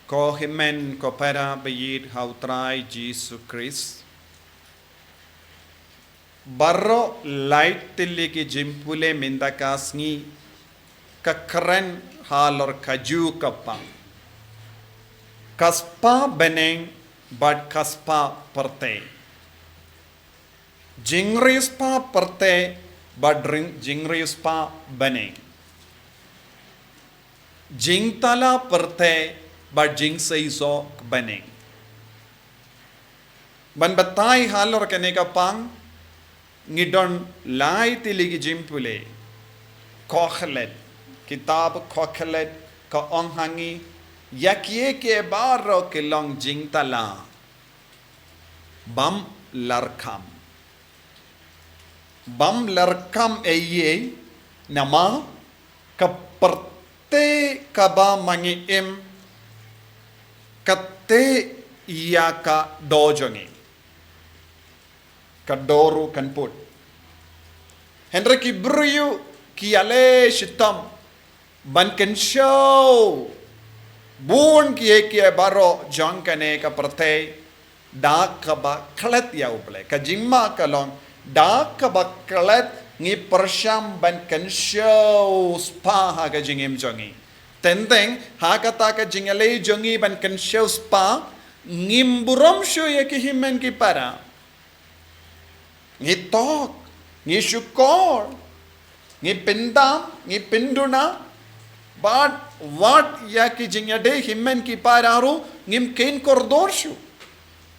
Ko himen ko para bayid hautrai Jesus Christ. Barro light tili ki jimpule mindakasngi kakren halor kaju kapang. Kaspa beneng bad kaspa perte. Jingris pa perte bad jingris pa beneng. Jingtala perte bad jing saiso beneng. Ban batay halor kene kapang ngidon lai tiligi jimpule kokhlet kitab kokhlet ka onghangi yakye ke baro ke long jingtala bam larkam eye nama kaperte kaba mangiem katte iyaka dojongi kadoru kan put. Henry ki bruyu ki ale shitam ban kan show bun ki baro jang kane ka prate da ka ba klet ya uple ka jimma ka long da ka ba klet ngi persham ban kan show spa ha ka jingim jongi tendeng ha ka ta ka jingale jongi ban kan show spa ngimburam show ya ki himen ki para ngi talk, ngi syukur, ngi pendam, ngi penduna, but what ya ki jingade himmen ki pararu ngim kain kordorshu.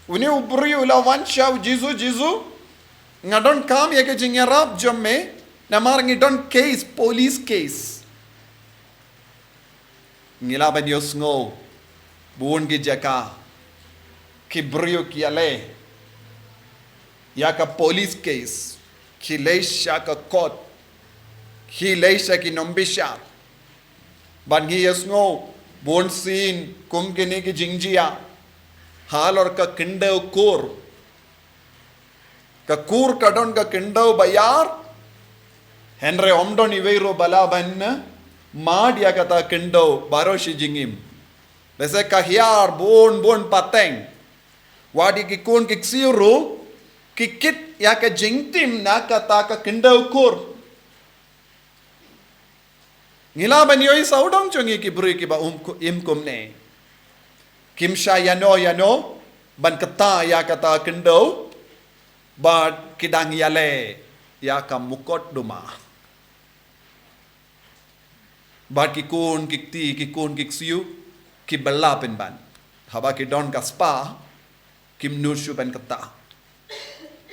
Uni ubri ula wanshaw jizu, ngadon kam ya ki jingarab jomme, namar ngi don case, police case. Ngilaban yos ngo, buon ki jaka, ki brio ki ale, ya ka police case ki leisha ka court ki leisha ki nombisha ban gi yesngo bon sin kum kene ki jingjia halor ka Khyndew kur kadon ka Khyndew bayar henre omdon iveiro balaban mad ya kata Khyndew baroshi jingim bese ka Hiar bon pateng wadi ki kun ki ksiru kikit ya ka jingtim na kata ka Khyndew kur ngila ban yoy saudong chungi ki bri ki ba imkum ne kimsha yano ban kata ya kata Khyndew ba kidang yale ya ka Mukotduma ba ki kun kiksiu ki bella pen ban haba ki don ka spa kim nushu ban kata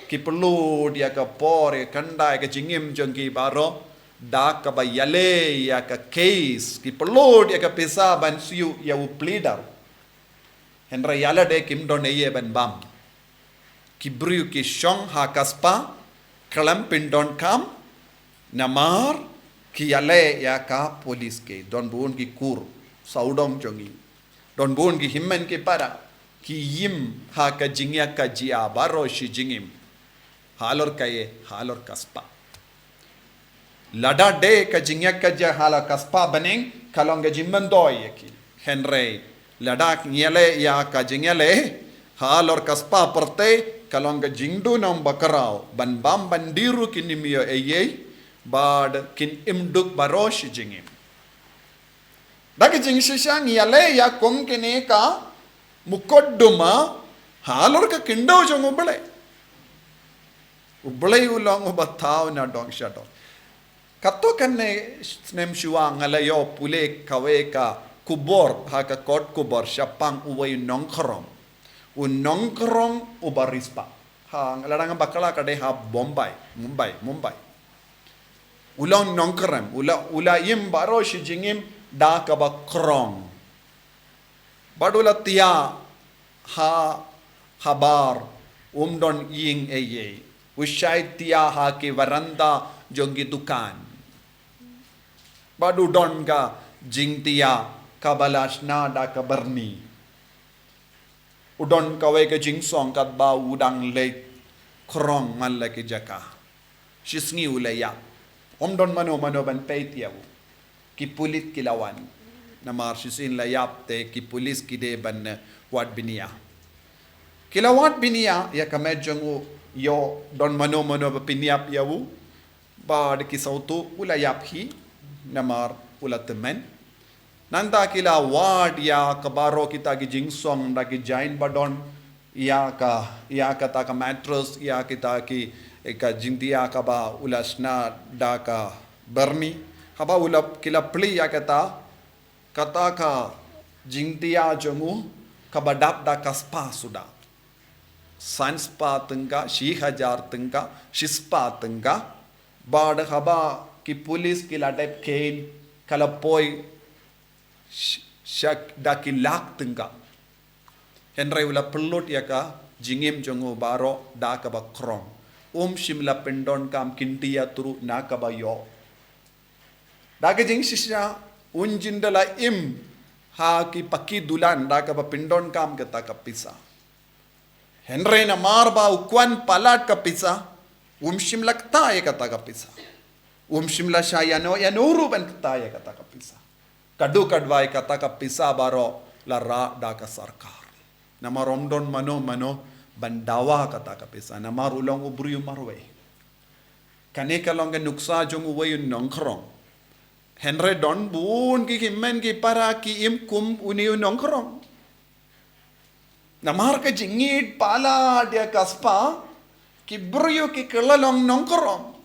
ki perlu dia ka pore kandai ka jingim jengki baro da ka bayale ya ka case ki perlu dia ka pesa ban siu ya u pleader henra yala de kim don eye ban bam ki bru ki shong ha kaspa kalam pin don kam namar ki yale ya ka police ke don bun ki kur saudong jongi don bun ki himmen ki para ki yim ha ka jingya ka jia baro shi jingim Halor kaye halor kaspa lada de ka jingya ka ja hala kaspa baneng kalong ga jimman doy ki henry lada nyele ya ka jingyale halor kaspa perte kalong ga jingdu nam bakarao ban bam bandiru kinimio eye bad kin imduk barosh jingim dagi jingshisha nyele ya kong kene ka Mukotduma halor ka Khyndew jong ubale ublay ulang ubataw na dong siya dong. Kato kan ne snem shuang ngalayo pule kawe ka kubor ha ka kot kubor siya pang uway nongkrong. Nongkrong ubarispa. Ha ngalarang bakala kade ha Mumbai. Ulang nongkrong ula yim baro si jingim da ka ba krong. Badula tia habar don ying eye. Usai tia ha ke varanda jongi dukan. Badu don ka jing tia kabalasna da kabarni. Udon kawe ke jing song kat ba udang le krong man la ke jaka. Shisngi ulaya. Don mano ban pay tiyaw. Kipulit kilawan. namar shisin layap te ki pulis ki de ban wat binia kilawat binia ya kamedjong yo don mano ba piniap yawu ba de ki sautu ulayap hi namar ulatemen nanda kila wad ya kabaro kita ki jingsong da ki jain badon ya ka ta ka mattress ya kita ki eka jintia ka ba ulasna da ka berni haba ulap kila pli ya kata ka jintia jongu kabadap da kaspa suda sanspa tengka 6000 tengka shispa tengka bad haba ki pulis kila type kain kala poi shak da ki lak tengka henry ula pelot ya ka jingim jongu baro da ka ba krong shimla pendon kam kintia turu na ka ba yo da ka jing shisha unjindala im ha ki paki dulan da ka ba pendon kam ka ta ka pisa henry na marba ukwan palat ka pisa shimla kta ya ka ta ka pisa shimla shayano ya nuru ban kta ya ka ta ka pisa kadu kadwai ka ta ka pisa baro la ra da ka sarkar nama romdon mano bandawa kata kapisa nama ulong ubriu marwe kane kalong nuksa jong uwayun nongkrong henry don bun ki kimmen ki para ki im kum uniu nongkrong namar ka jingit pala dia kaspa ki briu ki kelalong nongkrong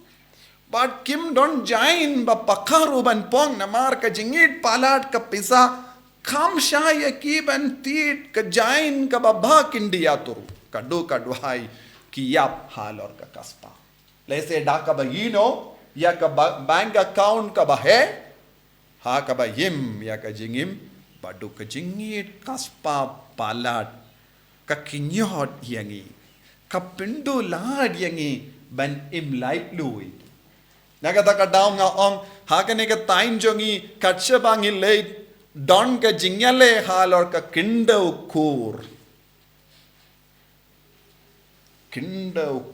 but kim don jain ba pakaru ban pong namar ka jingit palat kapisa kam shaya ki ban tit ka jain ka babha kindia turu kadu kadwai kiyap halor ka kaspa lese da ka ba yino ya ka bank account ka ba he ha ka ba yim ya ka jingim badu ka jingit kaspa palat ka kinyot yangi ka pindu lad yangi ban im light lui nagata ka daw nga ong ha ka ne ka tain jongi katse bangi late don ka jingyale halor ka Khyndew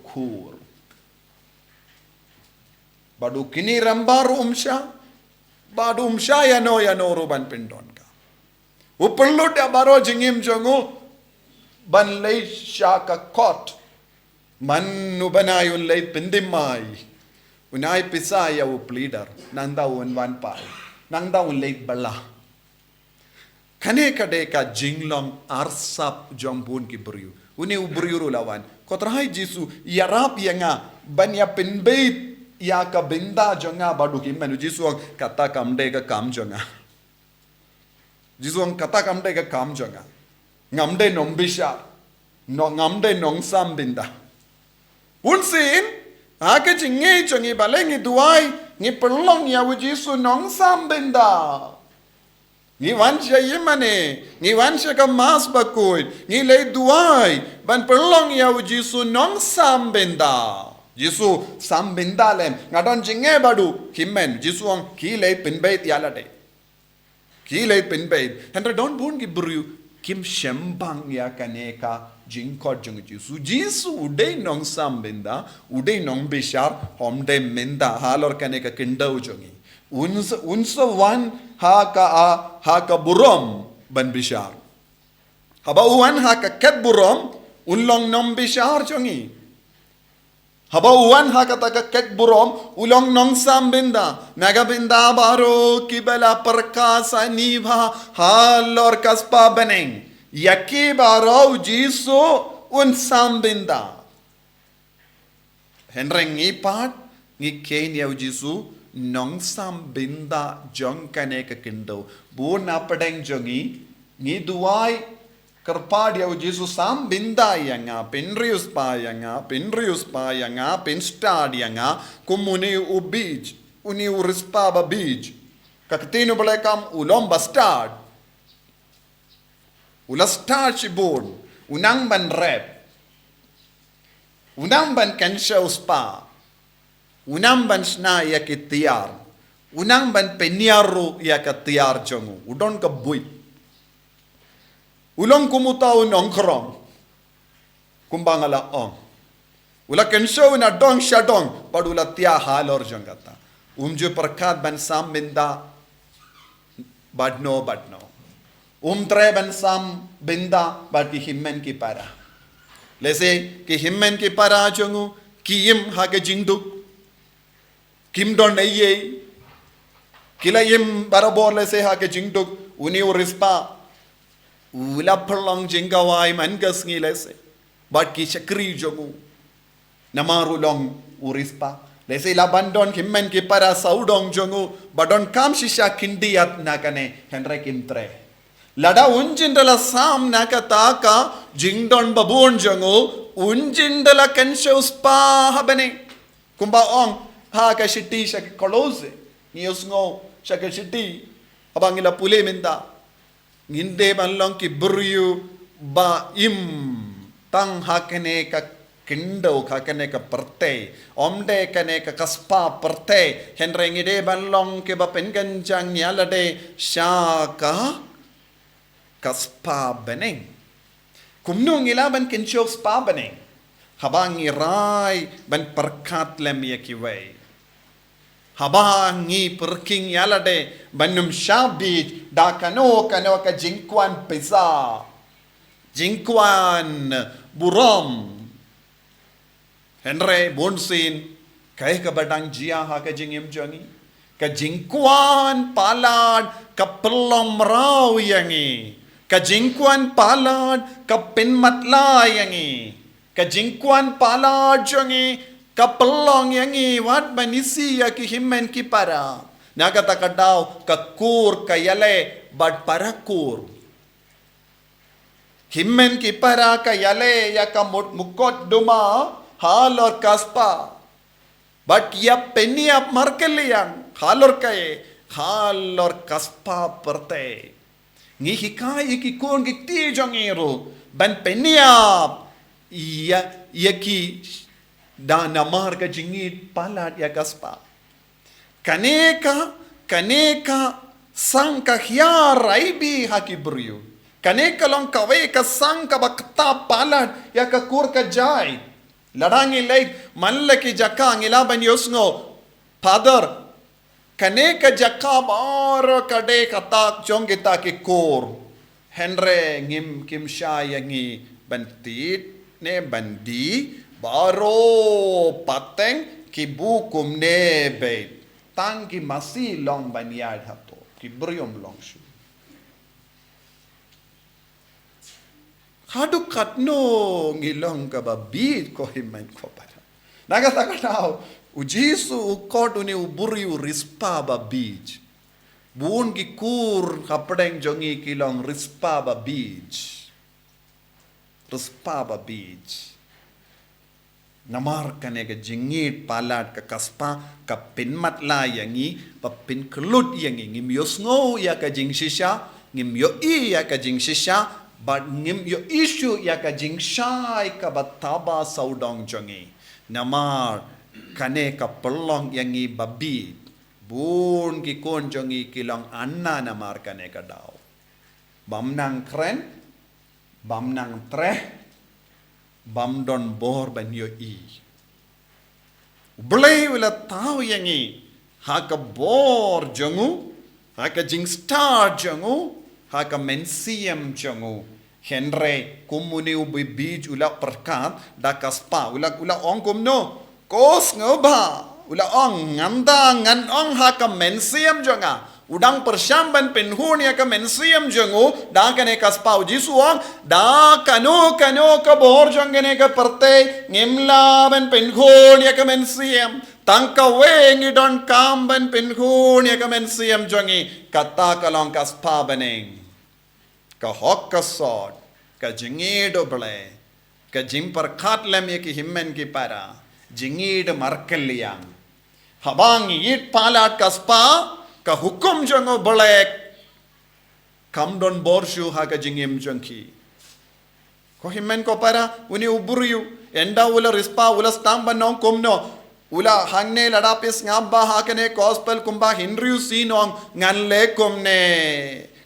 kur badu kini rambaru badu yano ruban pindon ka upullut ya baro jingim jongu ban lay sha ka kot manu banayun lay pindimai unai pisaya u pleader nanda un wan pai nanda un lay bala kane kade ka jinglong arsap jombun ki briu uni ubriuru lawan kotrahai jisu yarap yanga ban ya pinbeit ya ka binda jonga badu ki menu jisu kata kamde ka kam jonga jisu kata kamde ka kam jonga ngamde nombisha no ngamde nongsam binda unsin ake jinge jongi balengi duai ni perlong ya jisu nongsam binda ni wansha yimane ni wansha ka mas bakoy ni lay duai ban perlong ya jisu nong sambenda jisu sambenda lem ngadon jinge badu kimmen jisu ang ki lay pinbait yalade ki lay pinbait hendra don bun ki bru kim shembang ya kaneka jingkot jung jisu udai nong sambenda udai nong bishar homde menda halor kaneka Khyndew jongi unsa wan ha ka burom ban bishar haba uwan ha ka ket burom unlong nom bishar jongi haba uwan ha ka ta ka ket burom ulong nong sambinda naga binda baro kibala perkasa niva halor kaspa beneng yaki baro jisu un sambinda henreng ngi pat ngi kenya jisu nong sambinda jong kane ka Khyndew bu na padeng jongi ni duai kerpa dia jisu sambinda yanga pinrius pa yanga pinstar yanga kumuni ubij uni urispa ba bij kakatino balekam ulom bastard ulastar chibon unang ban rep unang ban kenshaw spa unang ban sna ya kitiar unang ban penyaru ya kitiar jongu udon ka bui ulong kumutaw nongkrong kumbangala ong ula kenshaw na dong shadong padula tia halor jongata umju perkat ban sambinda but no. Tre ban sam binda, but ki himmen ki para. Lese ki himmen ki para jongu, ki im ha ke jingdu. Kim don naye. Kila im barabor lese ha ke jingdu, uni urispa. Ula perlong jingawai mangas ngi lese. But ki chakri jongu. Namarulong urispa. Lese la bandon himmen ki para saudong jongu. Badon kam shisha kindiyat nakane henre kimtre. Lada unjindala sam nakataka jingdon babun jongu. Unjindala kensho spa habene. Kumba ong ha ka shiti shak kolose. Nios ngo shak shiti. Abangila pule minda. Nginde banlong ki buryu ba im tang hakene ka Khyndew hakene ka perte omde kane ka kaspa perte henre ngide banlong ke ba penganjang nyalade shaka kaspa beneng kumnu ngila ban kincho spa beneng habangi rai ban perkat lem yakiwei habangi perking yalade banum shabit da kano ka jingkwan pesa jingkwan buram henre bonsin kai ka badang jia ha ka jingim jangi ka jingkwan palad ka pelom rau yangi ka jingkwan palad ka pinmatla yangi ka jingkwan palad jangi kapelong yangi wat manisi ya ki himmen ki para nagata kadaw kakur kayale bad parakur himmen ki para kayale ya ka Mukotduma Halor kaspa but ya penia markeliang Halor kaye Halor kaspa perte ngi hikai ki kun ki ti jangero ban penia ya ki dan namar ka jingit palat ya kaspa kaneka sangka Hiar Raibi hakibriu kaneka long kawe ka sangka bakta palat ya ka kur ka jai ladangi laik manla ki jaka ngilaban yosngo father kaneka jaka bar kade katak jongita ki kur henre ngim kim syayangi bantit ne bandi baro pateng kibu kumne be tang ki masi long banyad hato ki bryom long shu hadu katno ngilong ka babit ko himmen ko para nagata katao ujisu ukot uni uburi rispa babij buon ki kur kapdeng jongi kilong rispa babij namar kane ka jingit palat ka kaspa ka pinmatla yangi pa pinkelut yangi ngim yosngo ya ka jing shisha ngim yo ya ka jing shisha but ngim yo issue ya ka jing shai ka bataba saudong jongi namar kane ka pelong yangi babi bun ki kon jongi kilong anna namar kane ka daw bamnang kren bamnang treh bam don bor ban yo blay wala tau yangi haka bor jangu haka jing star jangu haka mensiam jangu henre kumuni ubi bij ula perkat da kaspa ula ong kumno kos ngoba ula ong nganda ngan ong haka mensiam janga udang persyamban penhun ya ka mensiam jangu da kane kaspau jisuang da kanu ka bor jangene ka perte ngimla ben penhun ya ka mensiam tangka wengi don kamban penhun ya ka mensiam jangi kata kalong kaspa beneng ka hokka sod ka jingido ble ka jing perkat lem ya ki himmen ki para jingid markeliang habang yit palat kaspa ka hukum jango balek kam don borshu ha ka jingim jangki ko himmen ko para uni uburiu enda ula rispa ula stamba non komno ula hangne ladapis ngamba ha kane gospel kumba hinriu sinong ngan le komne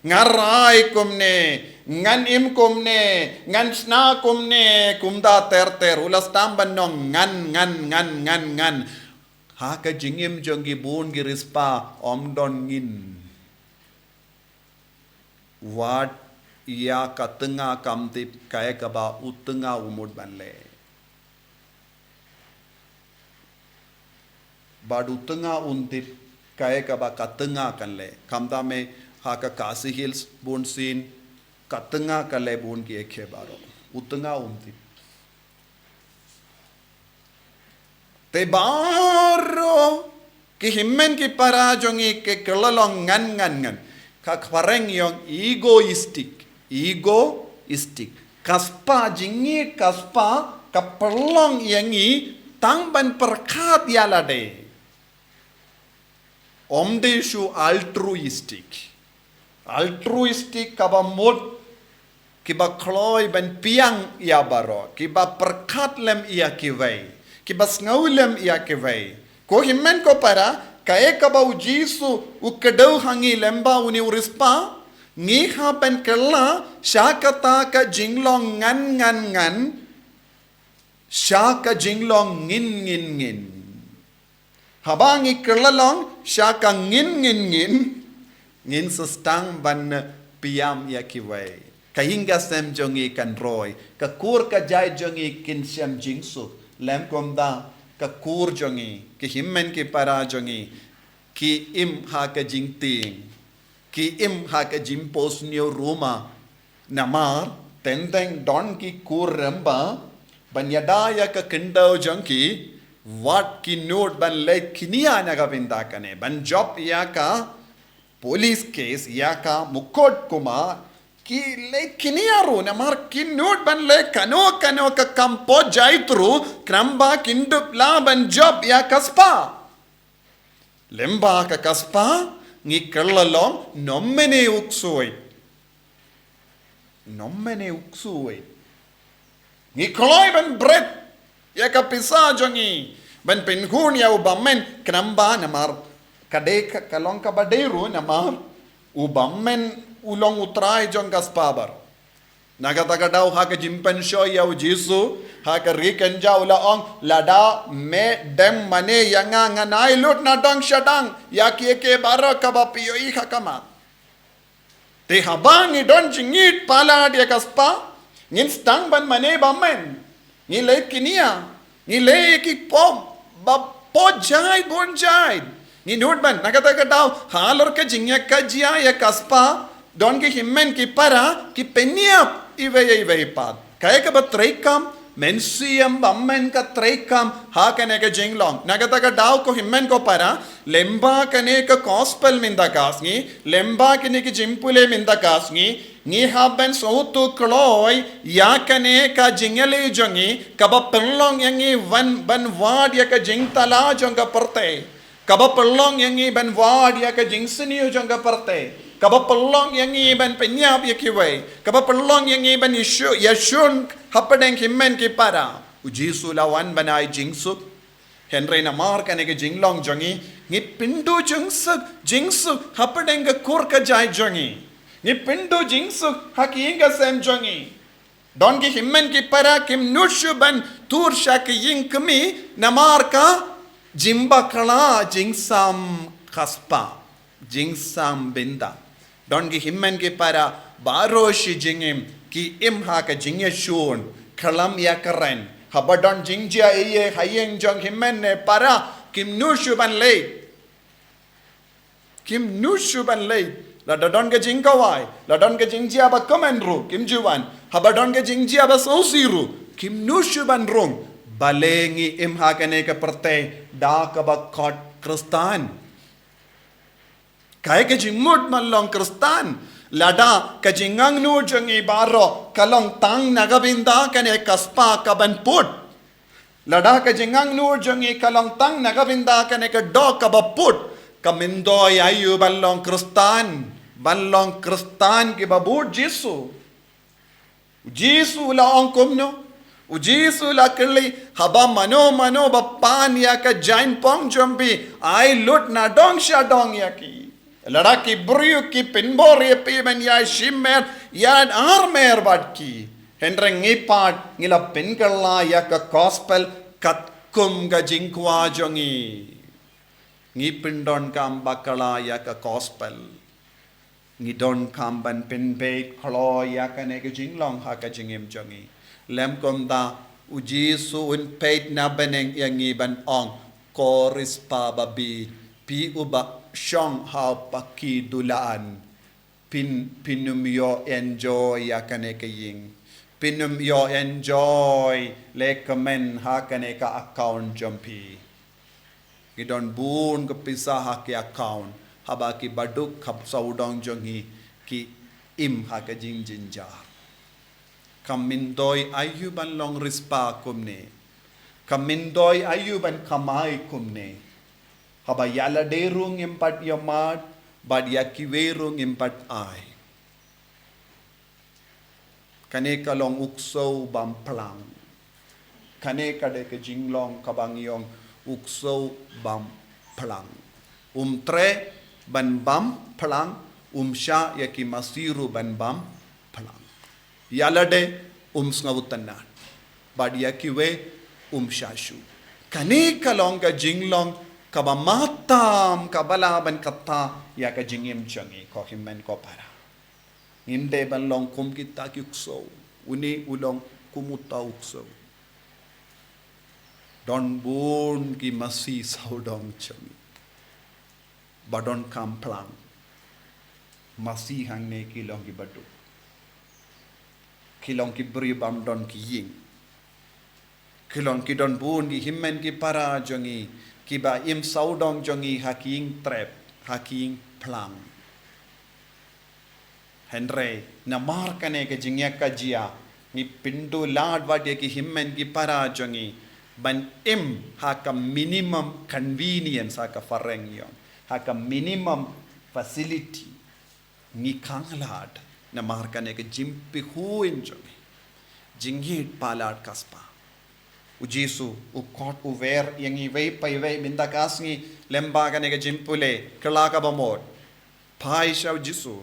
ngarai komne ngan im komne ngan sna komne kumda ter ula stamba non ngan haka jingim jongi bun girispa om don ngin Wat ia katenga kamtip kaya kaba utenga umud banle. Bad utenga untip kaya kaba katenga kanle. Kamda me haka Kasi Hills bun sin katenga kanle bun ki ekhe baro. Utenga untip. Te baro ki himmen ki para jongi ke kelalong ngan. Kak pareng yung egoistic. Kaspa jingi kaspa kaperlong yangi tang ban perkat yalade. Omdeshu altruistic kaba mod kiba kloy ban piang ya baro kiba perkat lem iya kiwai kiba snaulem iya kiwai ko himmen ko para kaya kaba ujisu ukadaw hangi lemba uni urispa ngiha ban kella syakata ka jinglong ngan syaka jinglong ngin habangi kellalong syaka ngin sestang ban piam ya kiwai kahingga sem jongi kan roy kakur ka jai jongi kin syam jingsu lem komda kakur jongi ki himmen ki para jongi ki im ha ka jingting ki im ha ka jimpos nyo ruma namar tendeng don ki kur ramba ban yadaya ka Khyndew jongi wat ki note ban le kinia naga bindakane ban job yaka police case yaka Mukotduma ki le kinia ru namar ki note ban le kano ka kampo jaitru kramba Khyndew la ban job yaka spa lemba ka kaspa ngi kellalong nommene uksuoi ngi kloy ban bread yaka pisa jongi ban penhun ya ubammen kramba namar kadeka kalong ka baderu namar ubammen ulong utrai jong kaspabar nagatagadaw haka jimpen show ya ujisu haka rikenja ulaong lada me dem mane yanga nganai lut na dong shadang ya kieke baro kabapiyo ikakama te habang idon jingit pala dia kaspa ngin stang ban mane bammen ngile kinia ngile ki pom ba pojai bonjai ni notban nagatagadaw halor ka jingya ka jia ya kaspa don ki himmen ki para ki penya iwe pad kaya ka ba traikam mensiam bammen ka traikam ha kane ka jinglong nagatagadaw ko himmen ko para lemba kane ka gospel minda kasngi lemba kane ki jimpule minda kasngi ni haben sotu kloy ya kane ka jingale jongi kaba perlong yangi ban wad ya ka jingtala jonga perte kaba perlong yangi ban wad ya ka jingsini jonga perte kaba perlong yangi ban penyap ya kiwai kaba perlong yangi ban yashun hapadeng himmen ki para ujisu lawan banai jingsuk henry na mar kane ke jinglong jongi ngi pindu jingsuk hapadeng ka kur ka jai jongi ni pindu jingsuk hakinga sem jongi don ki himmen ki para kim nushu ban tur shak ying kami namar ka jimba kala jingsam khaspa jingsam binda don ki himmen ki para baroshi jingim ki im ha ka jingye shun kalam ya karen habadon jingjia eye hayeng jong himmen ne para kim nushu ban lei la don ke jingkawai la don ke jingjia ba komendru kim juwan habadon ke jingjia ba sosiru kim nushu ban rung balengi im ha kane ka perte da ka ba khot kristan kaya ke jingmut malong kristan lada ka jingang nu jongi baro kalong tang nagabinda kane kaspa ka ban put lada ka jingang nu jongi kalong tang nagabinda kane ka do ka ba put kamindo ayu balong kristan ki babut jisu la ongkomno ujisu la kili haba mano bapan ya ka jain pong jombi ai lut na dong sha dong ya ki lada ki buriu ki pinbor ye pi ben ya shimmer ya armer bad ki hendreng ngipat ngila pinkalla ya ka gospel katkum ga jingkwa jongi ngipindon kam bakala ya ka gospel ngidon kamban penbeit kloy yakane ke jinglong ha ka jingim jongi lem komda uji su un peit na beneng yangi ban ong koris pa babi pi uba shong ha paki dulaan pinum yo enjoy yakane ke ying pinum yo enjoy le comment ha kane ka account jompi ngidon bun ke pisa ha ke account haba ki baduk khap saudong jongi ki im ha ka jing jinjar kamindoi ayuban long rispa kumne kamindoi ayuban kamai kumne haba yala derung impat yamat bad yakiwerung impat ai kane kalong ukso bam plang kane kade ke jinglong kabang yong ukso bam plang tre ban bam plang sha yaki masiru ban bam plang yalade snawutannan bad yakiwe shashu kane kalong ka jinglong kabamatam kabalaban katta ya ka jingim changi ko himmen ko para inde ban long kum kita kyukso uni ulong kumuta ukso don bun ki masi saudong changi badon kamplang masi hangne ki long ki badu kilong ki bri bam don ki ying kilong ki don bun ki himmen ki para jongi kiba im saudong jongi haking trap haking plang henre namar kane ke jingya ka jia ni pindu lad wadye ki himmen ki para jongi ban im haka minimum convenience haka fareng yon haka minimum facility ni kanglad namar kane ke jimpi huin jongi jingit palad kaspa ujisu ukot uver yangi vei pai vei minda kasngi lemba kane ke jimpule kelaka bamod pai shaw jisu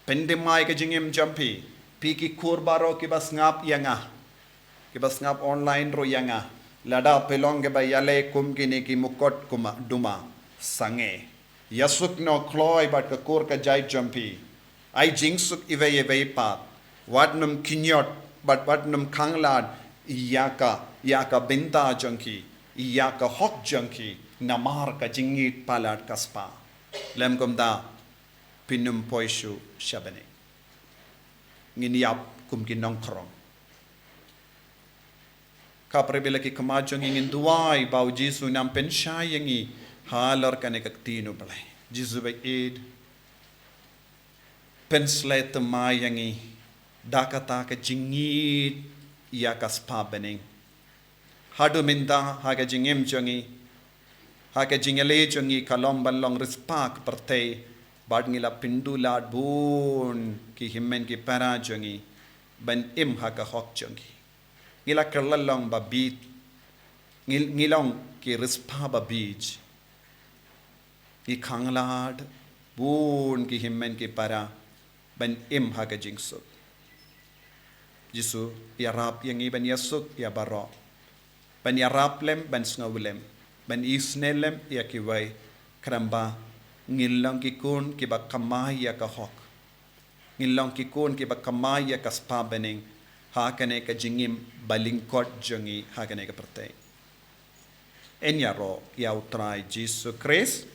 pendemai ke jingim jampi piki kurbaro ki bas ngap yanga ki bas ngap online ro yanga lada pelong ke ba yale kum kini ki Mukotduma sange yasuk no kloy bat ka kur ka jai jampi ai jingsuk ive pat wadnum kinyot bat wadnum kanglad yaka binta junkie yaka hok junkie namar ka jingit palat kaspa lem komda pinum poishu shabane nginiap kum kinong krong kaprebela ki kamajong ingin duai bau jisu nam penshayangi Halor kane kaktino balai jisu ba id penslet mayangi dakata ka jingit yakas pa bening hadu minda haga jingim jongi haga jingale jongi kalom balong rispak perte badngila pindula bun ki himmen ki para jongi ban im haga hok jongi ngila kerlalong babit ngilong ki rispa babij ki kanglad bun ki himmen ki para ban im haga jingsuk jisu ya rap yang iban yasuk ya baro ban ya rap lem ban snawlem ban isnelem ya kiwai kramba ngilong ki kun ki ba kamai ya ka hok ngilong ki kun ki ba kamai ya ka spa bening ha kane ka jingim balingkot jongi ha kane ka pertai enya ro ya utrai jisu Christ